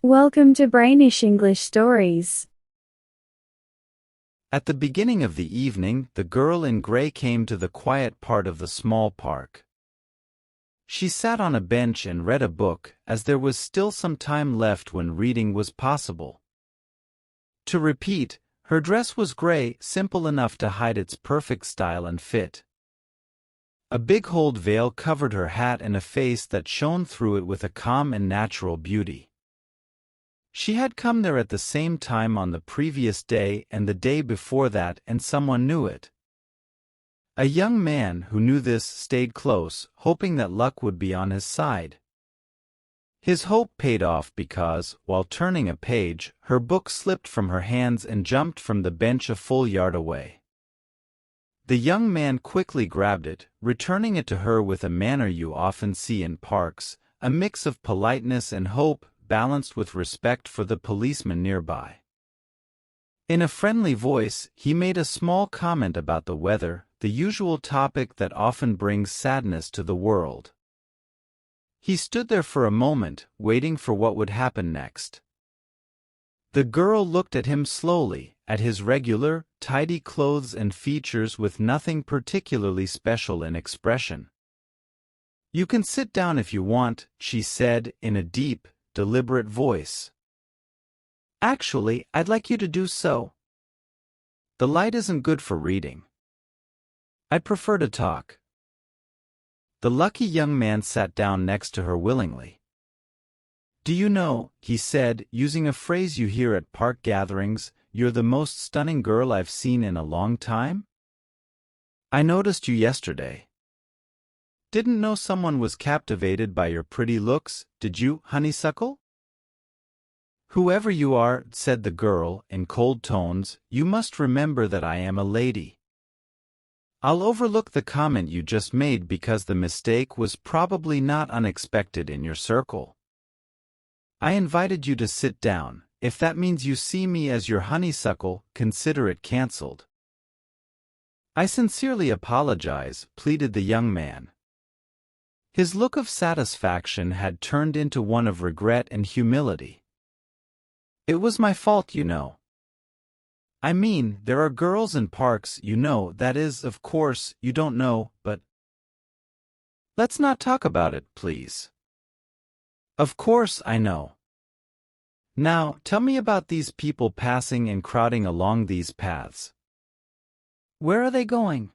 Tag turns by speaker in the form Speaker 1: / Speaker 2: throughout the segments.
Speaker 1: Welcome to Brainish English Stories.
Speaker 2: At the beginning of the evening, the girl in gray came to the quiet part of the small park. She sat on a bench and read a book, as there was still some time left when reading was possible. To repeat, her dress was gray, simple enough to hide its perfect style and fit. A big-holed veil covered her hat and a face that shone through it with a calm and natural beauty. She had come there at the same time on the previous day and the day before that, and someone knew it. A young man who knew this stayed close, hoping that luck would be on his side. His hope paid off because, while turning a page, her book slipped from her hands and jumped from the bench a full yard away. The young man quickly grabbed it, returning it to her with a manner you often see in parks, a mix of politeness and hope, balanced with respect for the policeman nearby. In a friendly voice, he made a small comment about the weather, the usual topic that often brings sadness to the world. He stood there for a moment, waiting for what would happen next. The girl looked at him slowly, at his regular, tidy clothes and features with nothing particularly special in expression. "You can sit down if you want," she said in a deep, deliberate voice. "Actually, I'd like you to do so. The light isn't good for reading. I'd prefer to talk." The lucky young man sat down next to her willingly. "Do you know," he said, using a phrase you hear at park gatherings, "you're the most stunning girl I've seen in a long time? I noticed you yesterday. Didn't know someone was captivated by your pretty looks, did you, honeysuckle?" "Whoever you are," said the girl, in cold tones, "you must remember that I am a lady. I'll overlook the comment you just made because the mistake was probably not unexpected in your circle. I invited you to sit down. If that means you see me as your honeysuckle, consider it cancelled." "I sincerely apologize," pleaded the young man. His look of satisfaction had turned into one of regret and humility. "It was my fault, you know. I mean, there are girls in parks, you know, that is, of course, you don't know, but let's not talk about it, please." "Of course I know. Now, tell me about these people passing and crowding along these paths. Where are they going?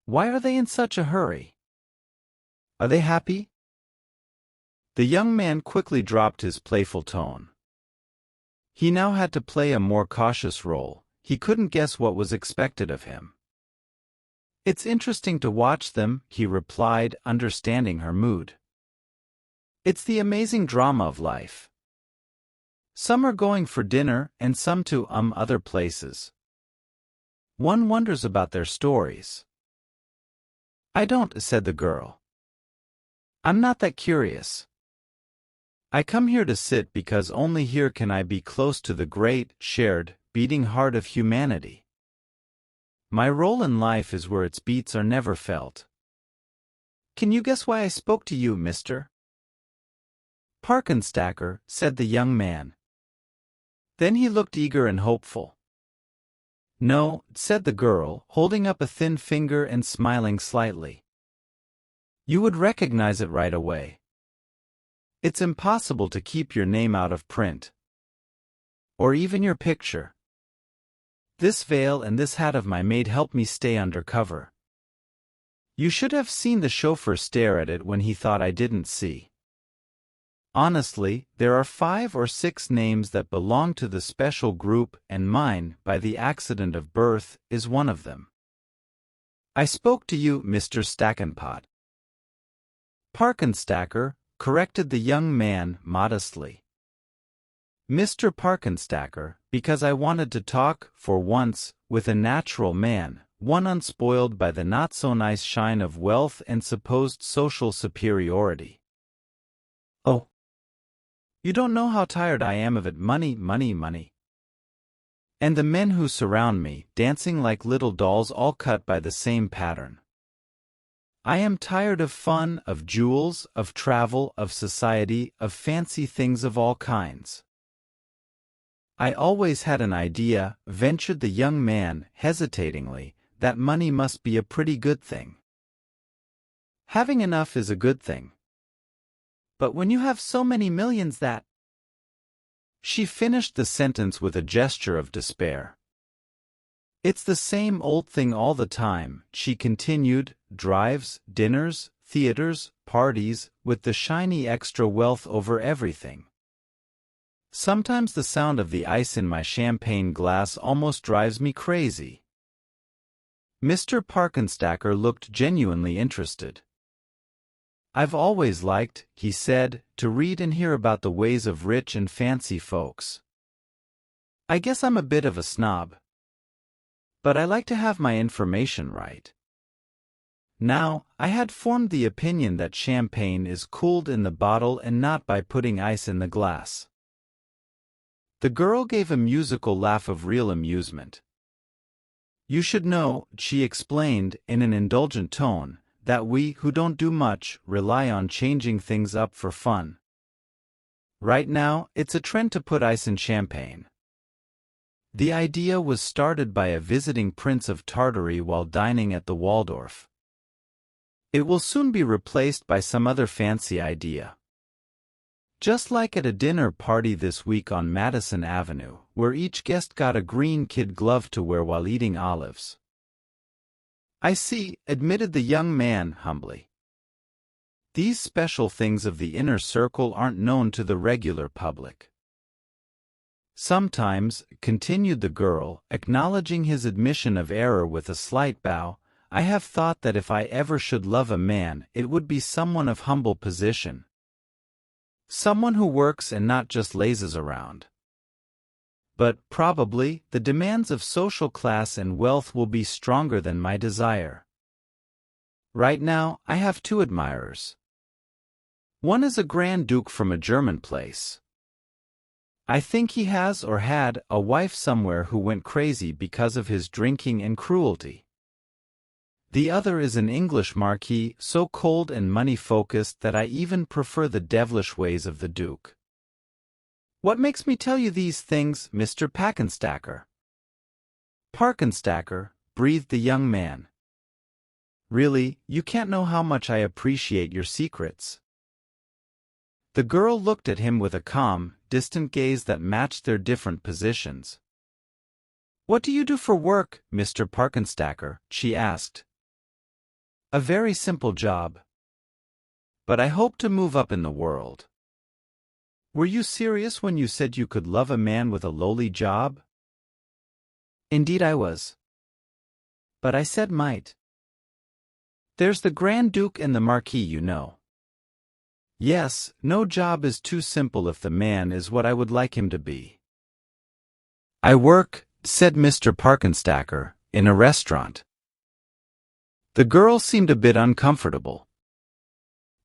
Speaker 2: Why are they in such a hurry? Are they happy?" The young man quickly dropped his playful tone. He now had to play a more cautious role. He couldn't guess what was expected of him. "It's interesting to watch them," he replied, understanding her mood. "It's the amazing drama of life. Some are going for dinner, and some to other places. One wonders about their stories." "I don't," said the girl. "I'm not that curious. I come here to sit because only here can I be close to the great, shared, beating heart of humanity. My role in life is where its beats are never felt. Can you guess why I spoke to you, Mr. Parkenstacker?" said the young man. Then he looked eager and hopeful. "No," said the girl, holding up a thin finger and smiling slightly. "You would recognize it right away. It's impossible to keep your name out of print. Or even your picture. This veil and this hat of my maid help me stay undercover. You should have seen the chauffeur stare at it when he thought I didn't see. Honestly, there are 5 or 6 names that belong to the special group, and mine, by the accident of birth, is one of them. I spoke to you, Mr. Stackenpot." "Parkenstacker," corrected the young man modestly. "Mr. Parkenstacker, because I wanted to talk, for once, with a natural man, one unspoiled by the not-so-nice shine of wealth and supposed social superiority. Oh, you don't know how tired I am of it, money, money, money. And the men who surround me, dancing like little dolls all cut by the same pattern. I am tired of fun, of jewels, of travel, of society, of fancy things of all kinds. I always had an idea, ventured the young man, hesitatingly, that money must be a pretty good thing. Having enough is a good thing. But when you have so many millions that... She finished the sentence with a gesture of despair. It's the same old thing all the time, she continued, drives, dinners, theaters, parties, with the shiny extra wealth over everything. Sometimes the sound of the ice in my champagne glass almost drives me crazy. Mr. Parkenstacker looked genuinely interested. I've always liked, he said, to read and hear about the ways of rich and fancy folks. I guess I'm a bit of a snob. But I like to have my information right. Now, I had formed the opinion that champagne is cooled in the bottle and not by putting ice in the glass. The girl gave a musical laugh of real amusement. You should know, she explained, in an indulgent tone, that we, who don't do much, rely on changing things up for fun. Right now, it's a trend to put ice in champagne. The idea was started by a visiting prince of Tartary while dining at the Waldorf. It will soon be replaced by some other fancy idea. Just like at a dinner party this week on Madison Avenue, where each guest got a green kid glove to wear while eating olives. I see, admitted the young man humbly. These special things of the inner circle aren't known to the regular public. Sometimes, continued the girl, acknowledging his admission of error with a slight bow, I have thought that if I ever should love a man, it would be someone of humble position. Someone who works and not just lazes around. But, probably, the demands of social class and wealth will be stronger than my desire. Right now, I have two admirers. One is a Grand Duke from a German place. I think he has or had a wife somewhere who went crazy because of his drinking and cruelty. The other is an English marquis, so cold and money-focused that I even prefer the devilish ways of the Duke. What makes me tell you these things, Mr. Parkenstacker? Parkenstacker, breathed the young man. Really, you can't know how much I appreciate your secrets. The girl looked at him with a calm, distant gaze that matched their different positions. What do you do for work, Mr. Parkenstacker? She asked. A very simple job. But I hope to move up in the world. Were you serious when you said you could love a man with a lowly job? Indeed I was. But I said might. There's the Grand Duke and the Marquis, you know. Yes, no job is too simple if the man is what I would like him to be. I work, said Mr. Parkenstacker, in a restaurant. The girl seemed a bit uncomfortable.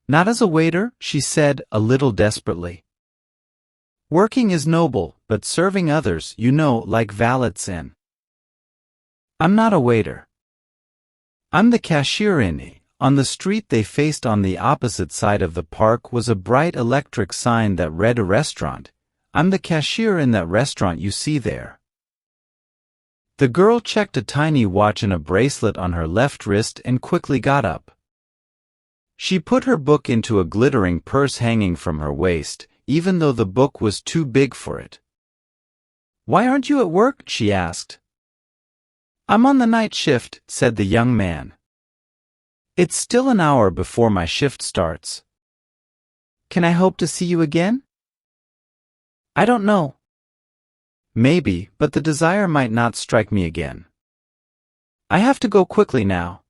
Speaker 2: Not as a waiter, she said, a little desperately. Working is noble, but serving others, you know, like valets in. I'm not a waiter. I'm the cashier in. On the street they faced on the opposite side of the park was a bright electric sign that read a restaurant. I'm the cashier in that restaurant you see there. The girl checked a tiny watch and a bracelet on her left wrist and quickly got up. She put her book into a glittering purse hanging from her waist, even though the book was too big for it. Why aren't you at work? She asked. I'm on the night shift, said the young man. It's still an hour before my shift starts. Can I hope to see you again? I don't know. Maybe, but the desire might not strike me again. I have to go quickly now.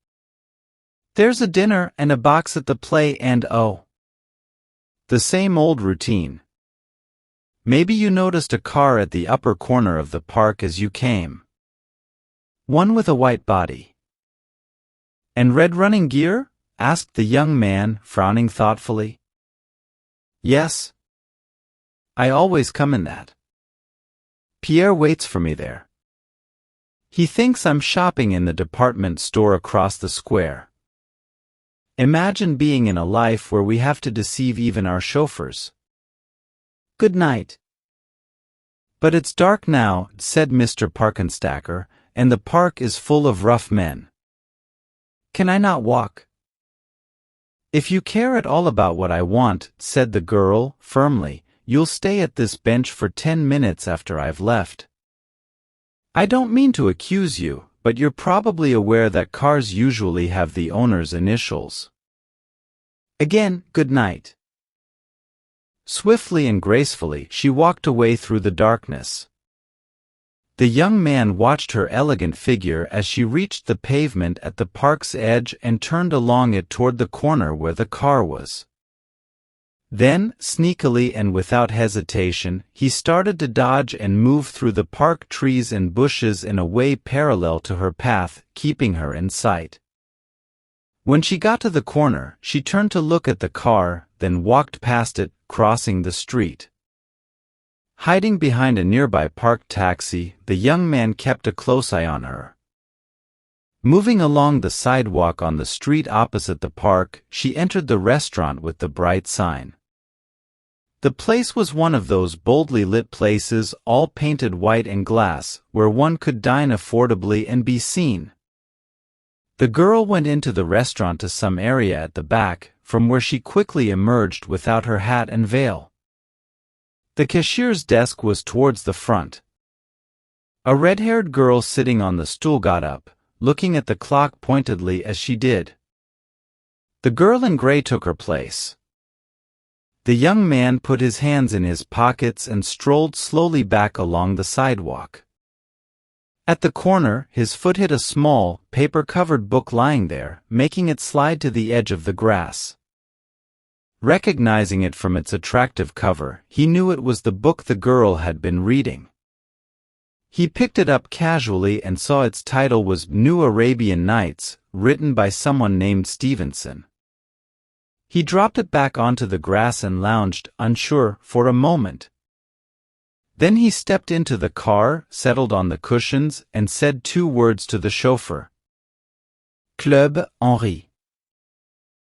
Speaker 2: There's a dinner and a box at the play and the same old routine. Maybe you noticed a car at the upper corner of the park as you came. One with a white body. And red running gear? Asked the young man, frowning thoughtfully. Yes. I always come in that. Pierre waits for me there. He thinks I'm shopping in the department store across the square. Imagine being in a life where we have to deceive even our chauffeurs. Good night. But it's dark now, said Mr. Parkenstacker, and the park is full of rough men. Can I not walk? If you care at all about what I want, said the girl, firmly, you'll stay at this bench for 10 minutes after I've left. I don't mean to accuse you, but you're probably aware that cars usually have the owner's initials. Again, good night. Swiftly and gracefully, she walked away through the darkness. The young man watched her elegant figure as she reached the pavement at the park's edge and turned along it toward the corner where the car was. Then, sneakily and without hesitation, he started to dodge and move through the park trees and bushes in a way parallel to her path, keeping her in sight. When she got to the corner, she turned to look at the car, then walked past it, crossing the street. Hiding behind a nearby parked taxi, the young man kept a close eye on her. Moving along the sidewalk on the street opposite the park, she entered the restaurant with the bright sign. The place was one of those boldly lit places, all painted white and glass, where one could dine affordably and be seen. The girl went into the restaurant to some area at the back, from where she quickly emerged without her hat and veil. The cashier's desk was towards the front. A red-haired girl sitting on the stool got up, looking at the clock pointedly as she did. The girl in gray took her place. The young man put his hands in his pockets and strolled slowly back along the sidewalk. At the corner, his foot hit a small, paper-covered book lying there, making it slide to the edge of the grass. Recognizing it from its attractive cover, he knew it was the book the girl had been reading. He picked it up casually and saw its title was New Arabian Nights, written by someone named Stevenson. He dropped it back onto the grass and lounged, unsure, for a moment. Then he stepped into the car, settled on the cushions, and said 2 words to the chauffeur. Club Henri.